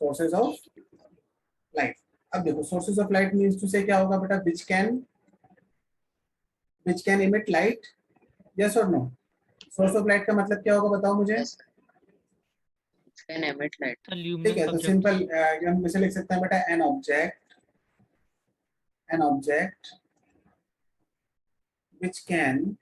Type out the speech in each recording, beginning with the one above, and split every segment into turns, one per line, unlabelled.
Sources of light. अब देखो sources of light means to से क्या होगा बेटा, which can emit light, yes और नो। सोर्स ऑफ लाइट का मतलब क्या होगा बताओ मुझे।
Yes, can emit light.
ठीक है, तो सिंपल हम इसे लिख सकते हैं बेटा, an object which can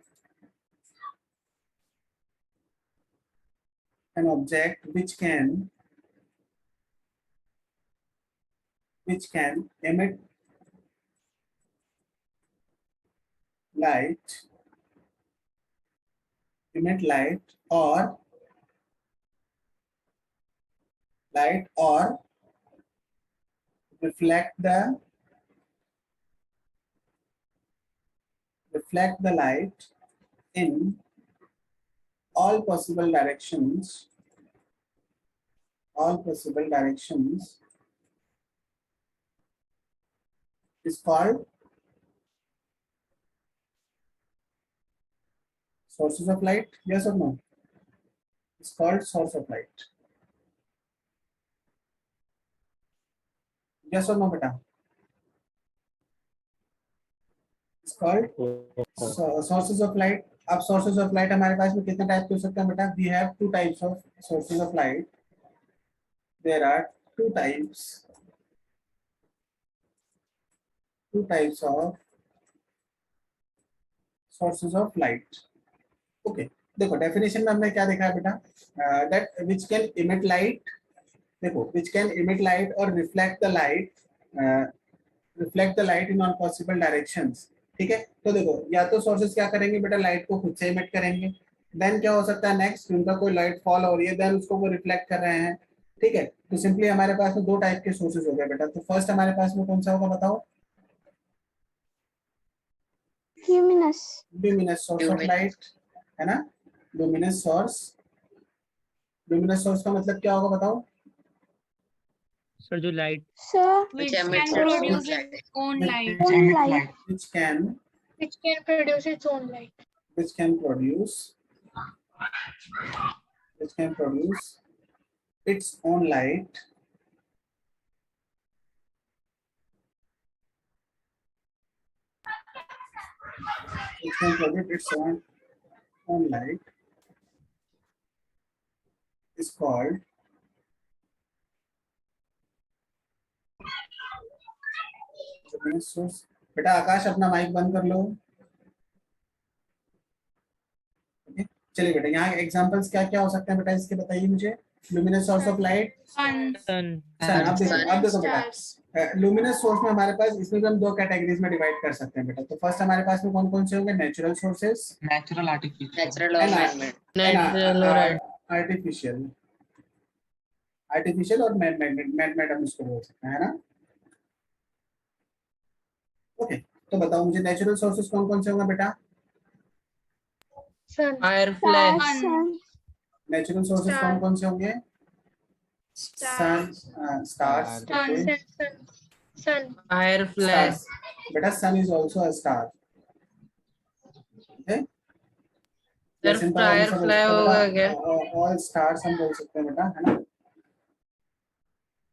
emit light or reflect the light in all possible directions is called sources of light, yes or no? It's called source of light, yes or no beta? It's called sources of light. अब sources of light हमारे पास में कितने type के हो सकते हैं बेटा? We have two types of sources of light. There are two types of sources of light. Okay, देखो डेफिनेशन में हमने क्या देखा है बेटा, that which can emit light, देखो which can emit light और reflect the light in all possible directions. ठीक है, तो देखो या तो सोर्सेस क्या करेंगे बेटा, लाइट को खुद से इमिट करेंगे, देन क्या हो सकता है नेक्स्ट, उनका कोई लाइट फॉल हो रही है, देन उसको वो रिफ्लेक्ट कर रहे हैं। ठीक है, तो सिंपली हमारे पास में दो टाइप के सोर्सेज हो गए बेटा। तो फर्स्ट हमारे पास में कौन सा होगा बताओ? ल्यूमिनस सोर्स ऑफ लाइट, है ना। ल्यूमिनस सोर्स का मतलब क्या होगा बताओ
सर? जो light
Which emits its own light.
which can
produce its own light.
which can produce its own light is called source. बेटा आकाश अपना माइक बंद कर लो। चलिए बेटा, यहाँ एग्जांपल्स क्या क्या हो सकते हैं बेटा इसके, बताइए मुझे। लुमिनस सोर्स ऑफ लाइट, सन। अब देखो बेटा, लुमिनस सोर्स में हमारे पास, इसमें भी हम दो कैटेगरीज में डिवाइड कर सकते हैं बेटा। तो फर्स्ट हमारे पास में कौन कौन से होंगे? Natural sources,
Natural or man-made.
Artificial और मैन मेड हम इसको बोल सकते हैं, है ना। ओके, तो बताओ मुझे नेचुरल सोर्सेस कौन कौन से होंगे बेटा?
Firefly.
Natural sources
Star.
कौन कौन से होंगे? Sun, stars,
Sun.
stars. बेटा sun is also a star, okay.
firefly होगा क्या?
ऑल स्टार्स हम बोल सकते हैं बेटा, है ना।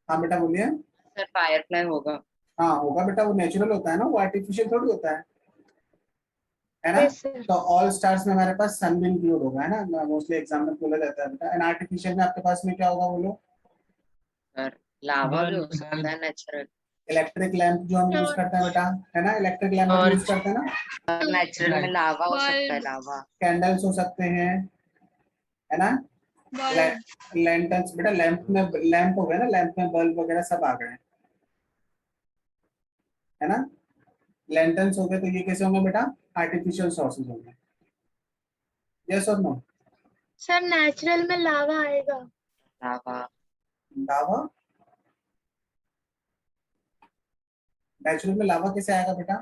हाँ बेटा बोलिए।
Sir, firefly होगा।
हाँ होगा बेटा, वो नेचुरल होता है ना, वो आर्टिफिशियल थोड़ी होता है ना।
Yes, sir.
तो ऑल स्टार्स में हमारे पास सन भी इंक्लूड होगा, है ना, मोस्टली एग्जाम में बोला जाता है बेटा। एंड आर्टिफिशियल में आपके पास में क्या होगा बोलो?
Sir, लावा भी हो सकता है नेचुरल।
इलेक्ट्रिक लैंप जो हम यूज करते हैं बेटा, है ना, इलेक्ट्रिक लैंप हम यूज करते हैं ना।
नेचुरल में लावा हो सकता है, लावा।
कैंडल्स हो सकते हैं, है ना। लैंटर्न्स बेटा, लैंप हो गया ना, लैंप में बल्ब वगैरह सब आ गए, है ना। लैंटर्न्स हो गए, तो ये कैसे होंगे बेटा? आर्टिफिशियल सोर्सेज होंगे, यस और नो?
सर नेचुरल में लावा आएगा।
लावा नेचुरल में लावा कैसे आएगा बेटा?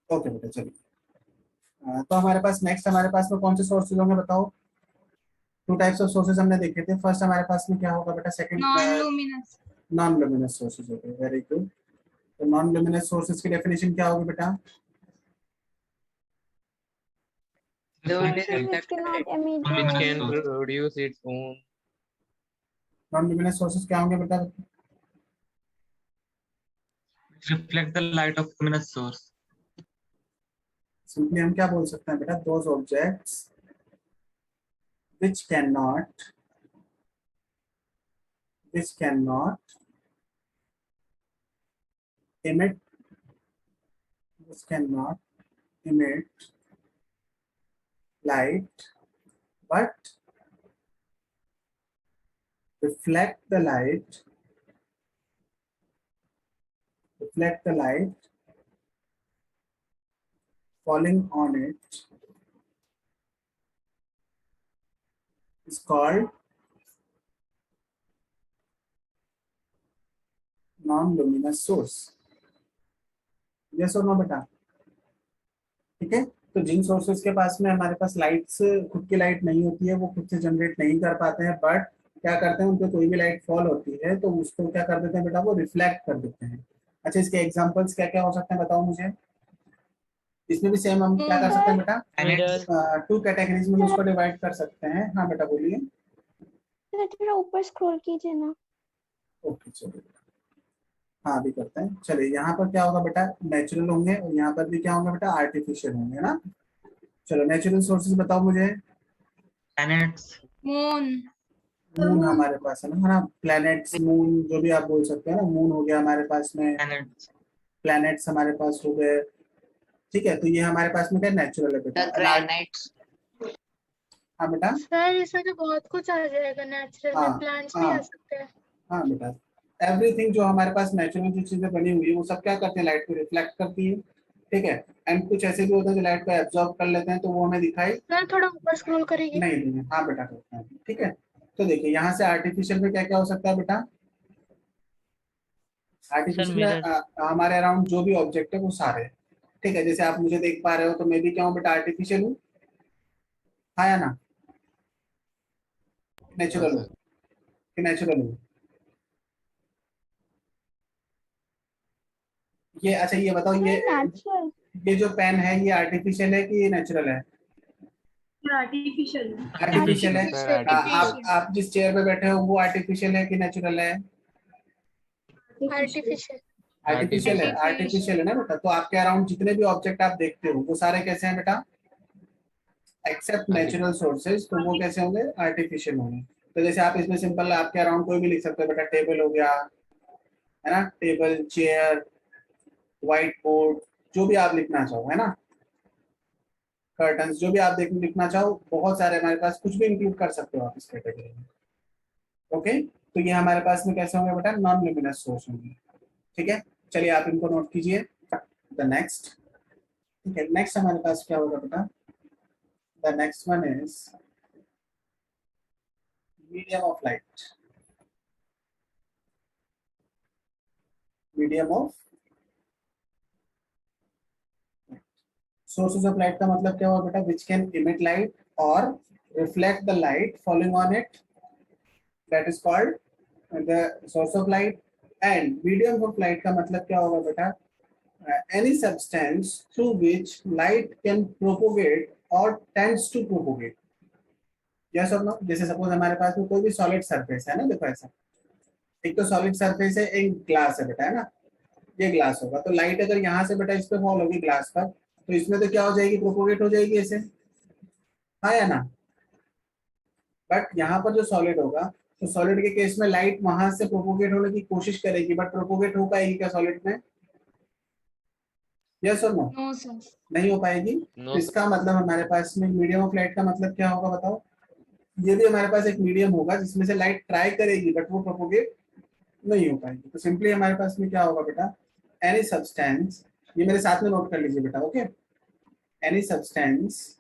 ओके बेटा, चलिए। तो हमारे पास नेक्स्ट हमारे पास में कौन से सोर्सेज होंगे बताओ? टू टाइप्स ऑफ सोर्सेज हमने देखे थे। फर्स्ट हमारे पास में क्या होगा बेटा? सेकंड नॉन लुमिनस सोर्सेज होते हैं, वेरी गुड। तो नॉन लुमिनस सोर्सेज की डेफिनेशन क्या होगी बेटा?
which can produce its own
non luminous sources क्या होंगे बेटा?
reflect the light of luminous source.
Simply हम क्या बोल सकते हैं बेटा? Those objects which cannot emit light but reflect the light falling on it is called non-luminous source. Yes or no बेटा? ठीक है, तो जिन सोर्सेज के पास में हमारे पास लाइट्स, खुद की लाइट नहीं होती है, वो खुद से जनरेट नहीं कर पाते हैं, बट क्या करते हैं, उन पे कोई भी लाइट फॉल होती है तो उसको क्या कर देते हैं बेटा? वो रिफ्लेक्ट कर देते हैं। अच्छा, इसके एग्जांपल्स क्या क्या हो सकते हैं बताओ मुझे? इसमें भी सेम हम क्या कर सकते हैं बेटा?
मिरर,
टू कैटेगरीज में उसको डिवाइड कर सकते हैं। हाँ बेटा बोलिए।
थोड़ा ऊपर स्क्रॉल कीजिए ना।
ओके चलिए, हाँ अभी करते हैं। चलिए, यहाँ पर क्या होगा बेटा? नेचुरल होंगे, और यहाँ पर भी क्या होंगे बेटा? आर्टिफिशियल होंगे ना। चलो, नेचुरल सोर्सेज बताओ मुझे।
Planets.
मून हमारे पास है ना, प्लैनेट्स, मून जो भी आप बोल सकते हैं ना। मून हो गया हमारे पास में,
Planets.
प्लैनेट्स हमारे पास हो गए। ठीक है, तो ये हमारे पास में क्या नेचुरल है बेटा?
The granites.
हाँ बेटा।
सर इसमें तो बहुत कुछ आ जाएगा नेचुरल
हाँ,
में, प्लांट्स भी
हाँ।
आ सकते हैं।
हाँ बेटा, एवरीथिंग जो हमारे पास नेचुरल जो चीजें बनी हुई है वो सब क्या करते हैं? लाइट को रिफ्लेक्ट करती है। ठीक है, एंड कुछ ऐसे भी होते हैं जो लाइट को एब्जॉर्ब कर लेते हैं, तो वो हमें दिखाई
सर थोड़ा ऊपर स्क्रॉल करेंगे।
नहीं देंगे। हाँ बेटा करते हैं। ठीक है, तो देखिए यहाँ से आर्टिफिशियल में क्या क्या हो सकता है बेटा? Artificial
mirror.
में हमारे अराउंड जो भी ऑब्जेक्ट है वो सारे, ठीक है, जैसे आप मुझे देख पा रहे हो तो मैं भी क्या हूँ बेटा? आर्टिफिशियल हूँ। हाँ या ना? नेचुरल हूँ कि नेचुरल हूँ? ये अच्छा ये बताओ,
नेचुरल।
ये जो पेन है ये आर्टिफिशियल है कि ये नेचुरल है?
आर्टिफिशियल
आर्टिफिशियल है।
Artificial.
आप जिस चेयर पे बैठे हो वो आर्टिफिशियल है कि नेचुरल है?
आर्टिफिशियल
आर्टिफिशियल है। आर्टिफिशियल है ना बेटा। तो आपके अराउंड जितने भी ऑब्जेक्ट आप देखते हो वो सारे कैसे हैं बेटा? एक्सेप्ट नेचुरल सोर्सेज, तो वो कैसे होंगे? आर्टिफिशियल होंगे। तो जैसे आप इसमें सिंपल आपके अराउंड कोई भी लिख सकते हो बेटा। टेबल हो गया है ना, टेबल, चेयर, व्हाइट बोर्ड, जो भी आप लिखना चाहो, है ना, कर्टन्स, जो भी आप लिखना चाहो, बहुत सारे हमारे पास, कुछ भी इंक्लूड कर सकते हो आप इस कैटेगरी में। ओके, तो ये हमारे पास में कैसे होंगे बेटा? नॉन ल्यूमिनस सोर्स होंगे। ठीक है, चलिए आप इनको नोट कीजिए। द नेक्स्ट, ठीक है, नेक्स्ट हमारे पास क्या होगा बेटा? The next one is medium of light. Medium of sources of light का मतलब क्या हुआ बेटा? विच कैन इमिट लाइट और reflect the light falling on it, that is called the source of light. And medium of light का मतलब क्या होगा बेटा? Any substance through which light can propagate or tends to propagate. Yes or no? जैसे suppose हमारे पास में कोई भी सॉलिड सरफेस है ना, देखो ऐसा, एक तो सॉलिड सरफेस है, एक ग्लास है बेटा, है ना, ये ग्लास होगा, तो लाइट अगर यहाँ से बेटा इस पे फॉल होगी ग्लास पर, तो इसमें तो क्या हो जाएगी? प्रोपोगेट हो जाएगी ऐसे। हाँ या ना? बट यहाँ पर जो सॉलिड होगा, तो सॉलिड के केस में लाइट वहां से प्रोपोगेट होने की कोशिश करेगी, बट प्रोपोगेट हो पाएगी क्या सॉलिड में? यस और नो?
No sir.
नहीं हो पाएगी। तो इसका मतलब हमारे पास में मीडियम ऑफ लाइट का मतलब क्या होगा बताओ? ये भी हमारे पास एक मीडियम होगा जिसमें से लाइट ट्राई करेगी बट वो प्रोपोगेट नहीं हो पाएगी। तो सिंपली हमारे पास में क्या होगा बेटा? एनी सब्सटेंस, ये मेरे साथ में नोट कर लीजिए बेटा। Okay, any substance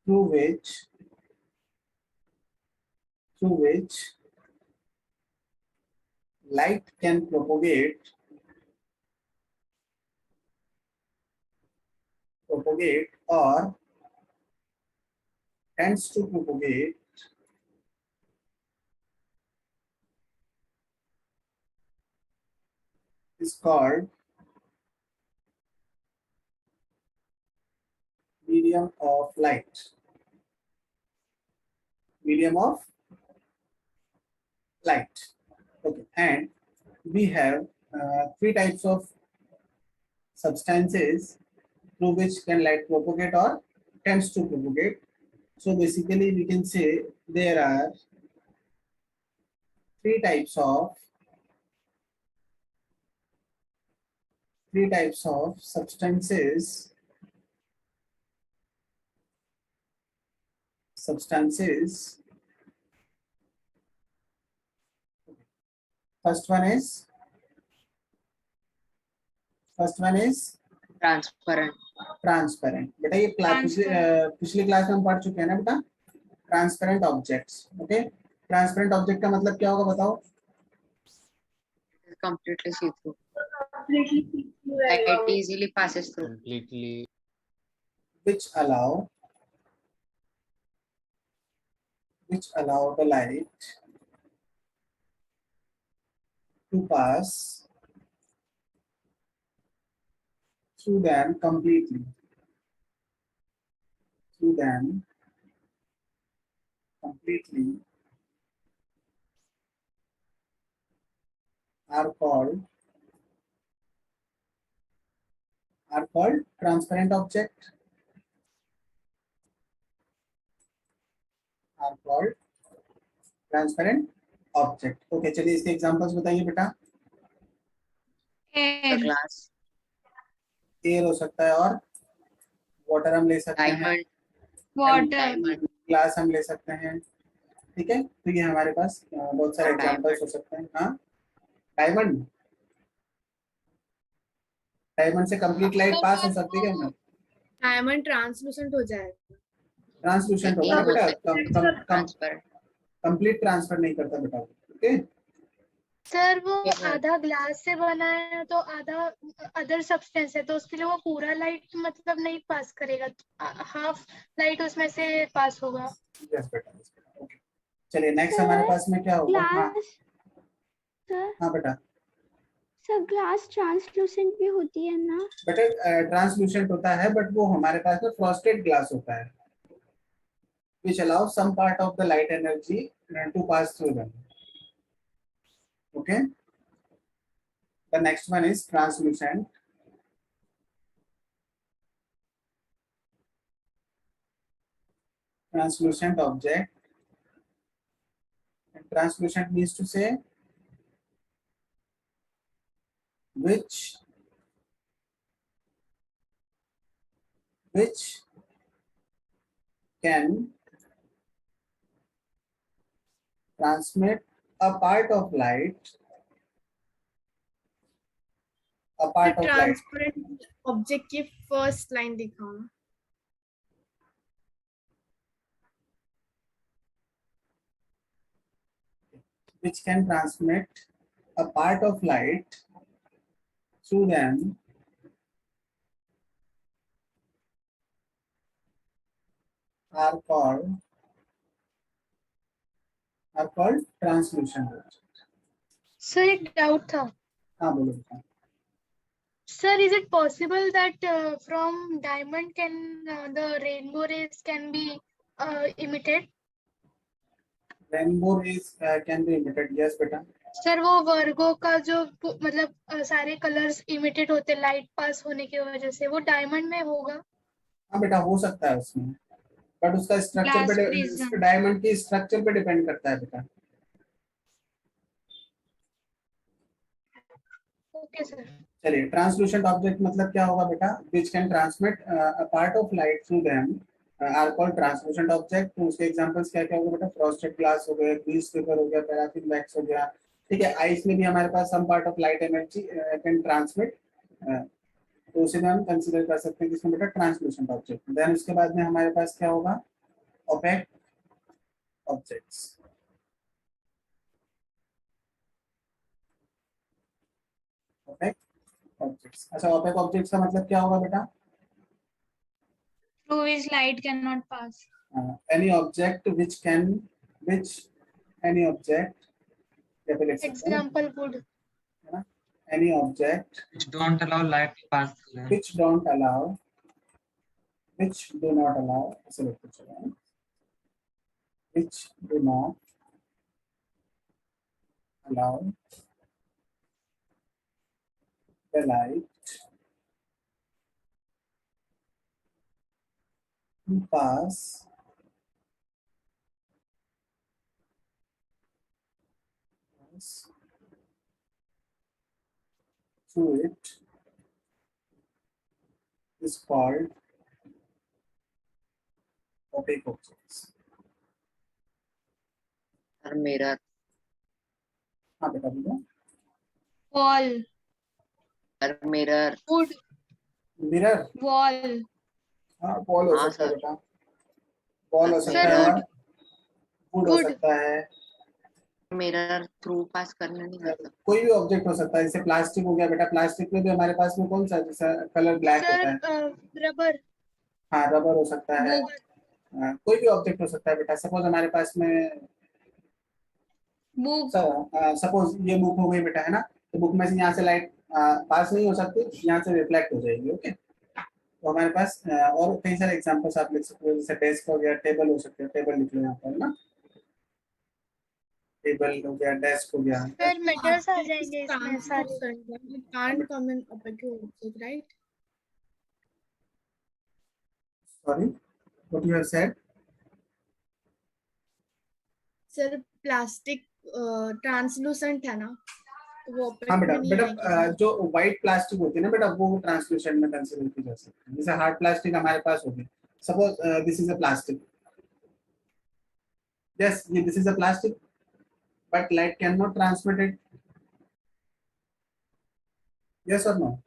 through which light can propagate or tends to propagate is called medium of light. medium of light. Okay, and we have three types of substances through which can light propagate or tends to propagate. So basically we can say there are three types of substances first one is
transparent.
Transparent. बेटा ये पिछली class में हम पढ़ चुके हैं ना बेटा, transparent objects. Okay, transparent object का मतलब क्या होगा बताओ?
Completely see through.
Completely see through
Light
रहेगा।
easily passes through.
completely
which allow the light to pass through them completely, are called transparent object, okay, चलिए इसके एग्जांपल्स बताइए बेटा।
The glass.
एयर हो सकता है, और वाटर हम ले सकते हैं,
Diamond. Diamond.
ग्लास हम ले सकते हैं। ठीक है, तो ये हमारे पास बहुत सारे एग्जांपल्स हो सकते हैं। हाँ, डायमंड से कंप्लीट लाइट पास हो सकती है क्या?
डायमंड ट्रांसलूसेंट हो जाएगा।
ट्रांसलूसेंट होगा
नहीं हो
बेटा,
सकता, transparent.
कंप्लीट ट्रांसफर नहीं करता बेटा। ओके
सर वो
ठीक है।
आधा ग्लास से बना है तो आधा अदर सब्सटेंस है, तो उसके लिए वो पूरा लाइट मतलब नहीं पास करेगा, हाफ लाइट उसमें से पास होगा।
यस बेटा, ओके। चलिए नेक्स्ट हमारे पास में क्या होगा? हाँ
ग्लास सर
हाँ बेटा,
सर ग्लास ट्रांसलूसेंट भी होती है ना?
बेटा ट्रांसलूसेंट होता है, बट वो हमारे पास में फ्रॉस्टेड ग्लास होता है, which allows some part of the light energy to pass through them. Okay, the next one is translucent. Translucent object, and translucent means to say which can transmit a part of light,
transparent object की first line दिखाओ ना।
which can transmit a part of light through them are called translucent.
Sir एक doubt था।
हाँ बोलो बेटा।
Sir, is it possible that from diamond can the rainbow rays can be emitted?
Rainbow rays can be emitted, yes बेटा।
Sir वो वर्गो का जो मतलब सारे कलर्स इमिटेड होते लाइट पास होने की वजह से, वो डायमंड में होगा?
हाँ बेटा, हो सकता है उसमें, बट उसका स्ट्रक्चर पे, डायमंड की स्ट्रक्चर पे डिपेंड करता है बेटा।
Okay sir.
चलिए, ट्रांसलूसेंट ऑब्जेक्ट मतलब क्या होगा बेटा? Which can transmit a part of light through them are called translucent object. तो उसके एग्जांपल्स क्या क्या होगा बेटा? फ्रॉस्टेड ग्लास हो गया, ग्रीस पेपर हो गया, पैराफिन वैक्स हो गया। ठीक है, आइस में भी हमारे पास some part of light energy can transmit, तो उसे हम कंसीडर कर सकते हैं किसमें बेटा? Translucent object. देन उसके बाद में हमारे पास क्या होगा? Opaque objects. ओपेक ऑब्जेक्ट्स, अच्छा ऑपेक ऑब्जेक्ट्स का मतलब क्या होगा बेटा?
Through which light cannot pass.
Any object which any object,
Example wood.
any object
which don't allow light to pass through them.
which do not allow, ऐसे लिखते चलो, which do not allow the light to pass through it is called opaque objects.
Sir mirror
हाँ बेटा बोलो।
wall,
sir mirror
wood,
mirror,
wall,
हाँ ball हो
हाँ,
सकता है
सर।
बेटा, बॉल हो सकता
सर,
है,
wood,
वुड हो
wood,
सकता है,
मिरर थ्रू पास करना नहीं आता।
कोई भी ऑब्जेक्ट हो सकता है। जैसे प्लास्टिक हो गया बेटा, प्लास्टिक में भी हमारे पास में कौन सा जैसा कलर ब्लैक होता है,
sir, rubber,
हाँ रबर हो सकता है,
book,
कोई भी ऑब्जेक्ट हो सकता है बेटा। सपोज हमारे पास में
book,
सपोज ये बुक हो गई बेटा, है ना, तो बुक में से यहाँ से लाइट पास नहीं हो सकती, यहाँ से रिफ्लेक्ट हो जाएगी। ओके, तो हमारे पास और कई सारे एग्जांपल्स आप लिख सकते हो, जैसे डेस्क हो गया, टेबल हो सकते हैं, टेबल लिख लो यहाँ पर ना, टेबल हो गया, डेस्क हो गया।
फिर metals आ जाएंगे इसमें सारे।
It can't come in opaque object, right?
Sorry, what you have said?
Sir, plastic translucent है ना, तो वो opaque
हाँ बेटा,
में नहीं
बेटा
आएगी।
जो व्हाइट प्लास्टिक होती है ना बेटा, वो ट्रांसल्यूसेंट में कंसीडर की जा सकती है। जैसे हार्ड प्लास्टिक हमारे पास होगी, suppose this is a plastic, yes ये this is a plastic, but light can not transmit it, yes और no?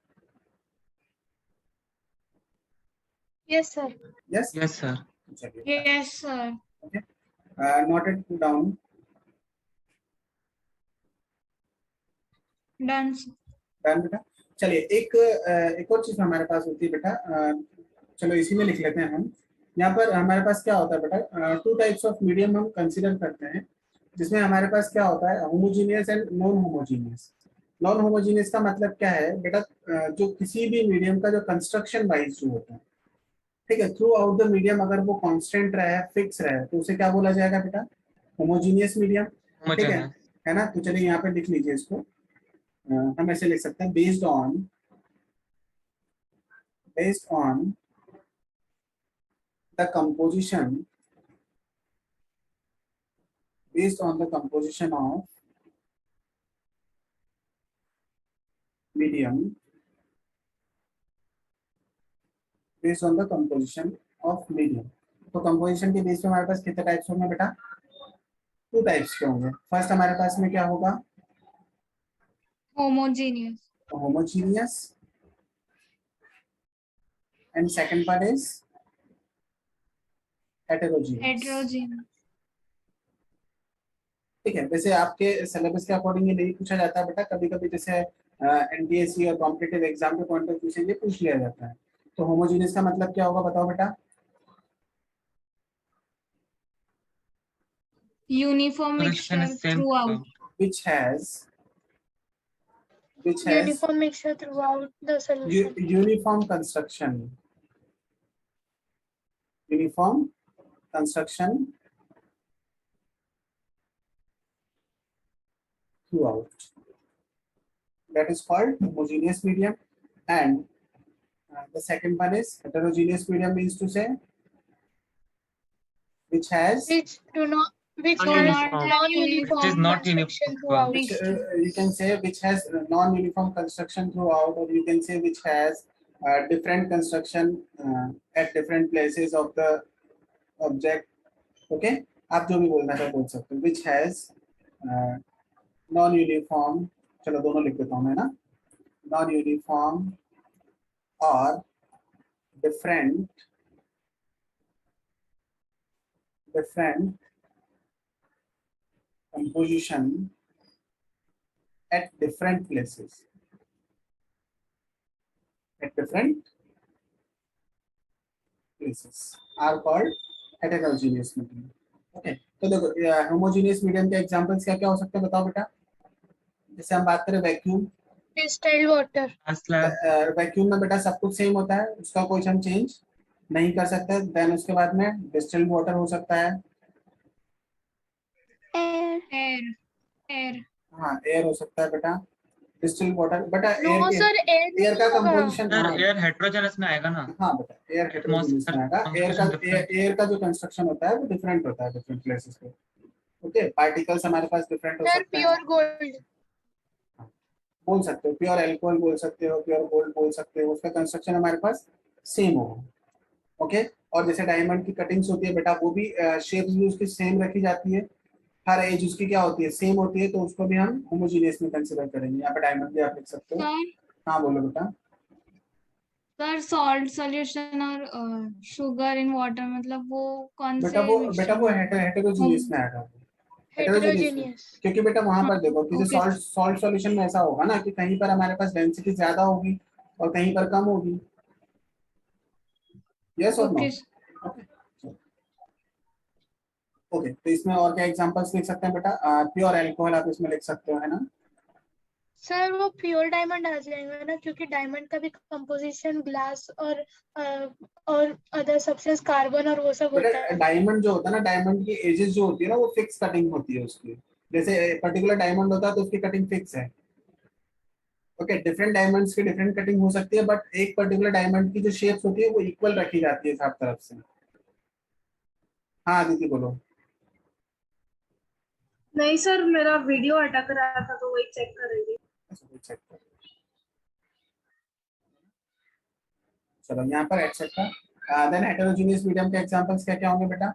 Yes sir.
Yes,
yes sir.
चलिए,
Yes sir.
Okay, note it down.
Done.
Done बेटा। चलिए एक और चीज हमारे पास होती है बेटा, चलो इसी में लिख लेते हैं हम। यहाँ पर हमारे पास क्या होता है बेटा, टू टाइप्स ऑफ मीडियम हम कंसीडर करते हैं, जिसमें हमारे पास क्या होता है, homogeneous and non homogeneous. Non homogeneous का मतलब क्या है बेटा, जो किसी भी मीडियम का जो कंस्ट्रक्शन वाइज जो होता है, ठीक है, थ्रू आउट द मीडियम अगर वो कांस्टेंट रहे, फिक्स रहे, तो उसे क्या बोला जाएगा बेटा, होमोजीनियस मीडियम। ठीक है ना, तो चलिए यहाँ पे लिख लीजिए इसको, हम ऐसे लिख सकते हैं, based on the composition of medium, based on the composition of medium. तो कंपोजिशन के बेस पे हमारे पास कितने टाइप्स होंगे बेटा, टू टाइप्स के होंगे। फर्स्ट हमारे पास में क्या होगा,
Homogeneous.
Homogeneous, and second part is heterogeneous.
Heterogeneous.
ठीक है, वैसे आपके सिलेबस के अकॉर्डिंग ये नहीं पूछा जाता है बेटा, कभी कभी जैसे एनटीएससी और कॉम्पिटिटिव एग्जाम के पॉइंट ऑफ व्यू से ये पूछ लिया जाता है। तो होमोजीनियस का मतलब क्या होगा बताओ बेटा?
Uniform mixture throughout.
which has
Uniform mixture throughout the solution.
uniform construction throughout, that is called homogeneous medium. And the second one is heterogeneous medium, means to say which has
Which
Non-uniform.
are not non-uniform.
Which is not
construction
uniform.
throughout.
which, you can say which has non-uniform construction throughout, or you can say which has different construction at different places of the object. Okay, आप जो भी बोलना चाहे बोल सकते हो। which has non-uniform, चलो दोनों लिख देता हूँ मैं ना, non-uniform or different composition at different places, are called heterogeneous medium. Okay, तो देखो होमोजेनियस मीडियम के एग्जांपल्स क्या क्या हो सकते हैं बताओ बेटा। जैसे हम बात करें वैक्यूम,
Distilled water.
वैक्यूम में बेटा सब कुछ सेम होता है, उसका कोई हम चेंज नहीं कर सकते। देन उसके बाद में डिस्टिल्ड वाटर हो सकता है,
एयर
एयर एयर
हाँ एयर हो सकता है बेटा, डिस्टिल वाटर बेटा,
no
air
sir air
air
नहीं
का
होगा।
कंपोजिशन,
सर
हाँ
एयर हेट्रोजेनस में आएगा ना,
हाँ बेटा एयर हेटेरोजेनियस में आएगा। एयर का
composition different।
एयर का जो कंस्ट्रक्शन होता है वो डिफरेंट होता है डिफरेंट प्लेसेस पे। ओके, पार्टिकल्स हमारे पास डिफरेंट हो
सर
सकते हैं,
प्योर गोल्ड।
बोल सकते हो प्योर अल्कोहल बोल सकते हो, प्योर गोल्ड बोल सकते हो, उसका कंस्ट्रक्शन हमारे पास सेम होगा। ओके, और जैसे डायमंड की कटिंग्स होती है बेटा, वो भी शेप्स भी उसकी सेम रखी जाती है, हर एज उसकी क्या होती है, सेम होती है, तो उसको भी हम होमोजीनियस में कंसीडर करेंगे। यहाँ पे डायमंड भी आप लिख सकते हो।
सर
हाँ बोलो बेटा।
सर सॉल्ट सॉल्यूशन और शुगर इन वाटर मतलब वो कौन
बेटा
से
वो
मिक्सचर में आएगा?
हेटेरोजीनियस में आएगा, हेटेरोजीनियस में।
हेटेरोजेनियस।
क्योंकि बेटा वहां पर देखो कि
ओके
सॉल्ट सॉल्ट सॉल्यूशन में ऐसा होगा ना कि कहीं पर हमारे पास डेंसिटी ज्यादा होगी और कहीं पर कम होगी। यस और नो?
ओके
ओके, तो इसमें और क्या एग्जांपल्स लिख सकते हैं बेटा? प्योर अल्कोहल आप इसमें लिख सकते हो, है ना?
सर वो प्योर डायमंड आ जाएगा ना, क्योंकि डायमंड का भी कंपोजिशन ग्लास और अदर सब्सटेंस कार्बन और वो सब होता
बेटा
है।
डायमंड जो होता है ना, डायमंड की एजेस जो होती है ना, वो फिक्स कटिंग होती है उसकी। जैसे पर्टिकुलर डायमंड होता है तो उसकी कटिंग फिक्स है। ओके, डिफरेंट डायमंड्स की डिफरेंट कटिंग हो सकती है, बट एक पर्टिकुलर डायमंड की जो शेप्स होती है वो इक्वल रखी जाती है सब तरफ से। हाँ दीदी बोलो।
नहीं सर, मेरा वीडियो अटक रहा था तो वही चेक कर रही थी।
अच्छा, कोई check करो। चलो यहाँ पर एक्सेट्रा देन हेटेरोजीनियस मीडियम के एग्जांपल्स क्या क्या होंगे बेटा?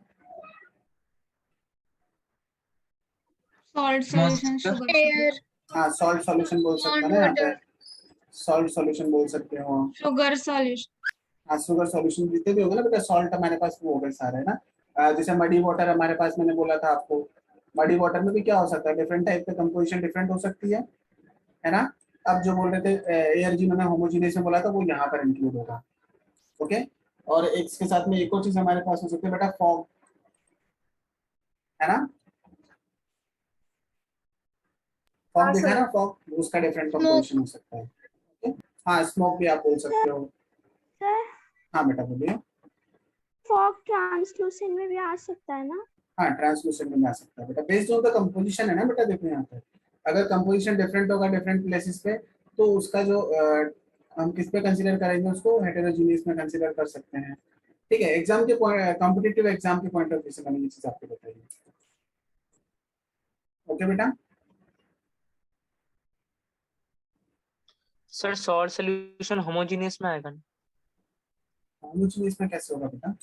सॉल्ट सॉल्यूशन शुगर
एयर,
हाँ सॉल्ट सॉल्यूशन बोल सकते हो
पॉन्ड
ना यहाँ पे,
वाटर,
सॉल्ट सॉल्यूशन बोल सकते हो।
Sugar solution.
हाँ शुगर सॉल्यूशन जितने भी होंगे ना बेटा, सॉल्ट हमारे पास वो हो गए सारे, है ना? जैसे मडी वाटर हमारे पास, मैंने बोला था आपको, मडी वाटर में भी क्या हो सकता है, डिफरेंट टाइप का कंपोजिशन डिफरेंट हो सकती है ना? अब जो बोल रहे थे एयर जिन्होंने होमोजीनियस में बोला था, वो यहाँ पर इंक्लूड होगा। ओके, और एक इसके साथ में एक और चीज हमारे पास हो सकती है बेटा, फॉग, है ना? फॉग
हाँ
देखा है
सर।
ना, फॉग, उसका डिफरेंट
स्मोक,
कंपोजिशन हो सकता है। ओके, हाँ स्मोक भी आप बोल सकते हो।
सर
हाँ बेटा बोलिए।
फॉग ट्रांसलूसेंट में भी आ सकता है ना?
हाँ ट्रांसलूसेंट में आ सकता है बेटा, बेस्ड ऑन द कंपोजिशन है ना बेटा। देखो यहाँ पे अगर कंपोजिशन डिफरेंट होगा डिफरेंट प्लेसेस पे, तो उसका जो हम किस पे कंसीडर करेंगे, उसको हेटेरोजीनियस में कंसीडर कर सकते हैं। ठीक है, एग्जाम के पॉइंट, कॉम्पिटिटिव एग्जाम के पॉइंट ऑफ व्यू से मैंने ये चीज आपको बताई। ओके बेटा।
सर सॉल्ट सॉल्यूशन होमोजेनियस में आएगा ना?
होमोजीनियस में कैसे होगा बेटा?